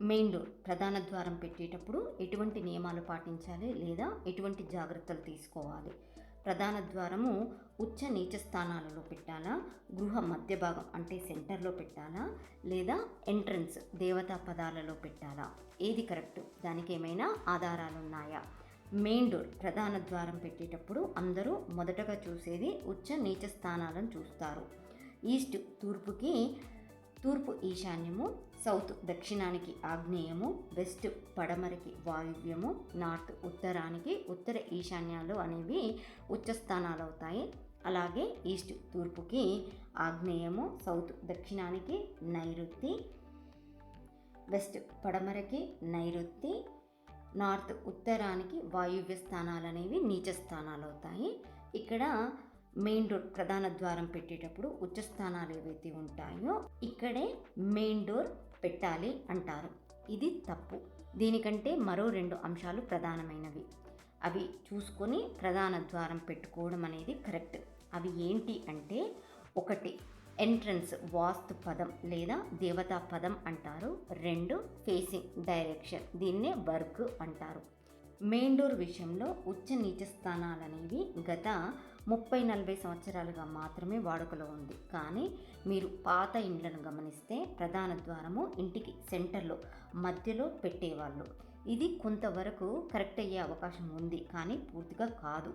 Main door ప్రధాన ద్వారం పెట్టేటప్పుడు ఎటువంటి నియమాలు పాటించాలి లేదా ఎటువంటి జాగ్రత్తలు తీసుకోవాలి? ప్రధాన ద్వారము ఉచ్చ నీచ స్థానాలలో పెట్టాలా, గృహ మధ్య భాగం అంటే సెంటర్లో పెట్టాలా, లేదా ఎంట్రన్స్ దేవతా పదాలలో పెట్టాలా? ఏది కరెక్ట్? దానికి ఏమైనా ఆధారాలు ఉన్నాయా? మెయిన్ డోర్ ప్రధాన ద్వారం పెట్టేటప్పుడు అందరూ మొదటగా చూసేది ఉచ్చ నీచ స్థానాలను చూస్తారు. ఈస్ట్ తూర్పుకి తూర్పు ఈశాన్యము, సౌత్ దక్షిణానికి ఆగ్నేయము, వెస్ట్ పడమరకి వాయువ్యము, నార్త్ ఉత్తరానికి ఉత్తర ఈశాన్యాలు అనేవి ఉచ్చస్థానాలు అవుతాయి. అలాగే ఈస్ట్ తూర్పుకి ఆగ్నేయము, సౌత్ దక్షిణానికి నైరుతి, వెస్ట్ పడమరకి నైరుతి, నార్త్ ఉత్తరానికి వాయువ్య స్థానాలు అనేవి నీచ స్థానాలు అవుతాయి. ఇక్కడ మెయిన్ డోర్ ప్రధాన ద్వారం పెట్టేటప్పుడు ఉచ్చ స్థానాలు ఏవైతే ఉంటాయో ఇక్కడే మెయిన్ డోర్ పెట్టాలి అంటారు. ఇది తప్పు. దీనికంటే మరో 2 అంశాలు ప్రధానమైనవి. అవి చూసుకొని ప్రధాన ద్వారం పెట్టుకోవడం అనేది కరెక్ట్. అవి ఏంటి అంటే, 1 ఎంట్రన్స్ వాస్తు పదం లేదా దేవతా పదం అంటారు. 2 ఫేసింగ్ డైరెక్షన్, దీన్నే వర్క్ అంటారు. మెయిన్ డోర్ విషయంలో ఉచ్చ నీచ స్థానాలు అనేవి గత 30-40 సంవత్సరాలుగా మాత్రమే వాడుకలో ఉంది. కానీ మీరు పాత ఇండ్లను గమనిస్తే ప్రధాన ద్వారము ఇంటికి సెంటర్లో మధ్యలో పెట్టేవాళ్ళు. ఇది కొంతవరకు కరెక్ట్ అయ్యే అవకాశం ఉంది, కానీ పూర్తిగా కాదు.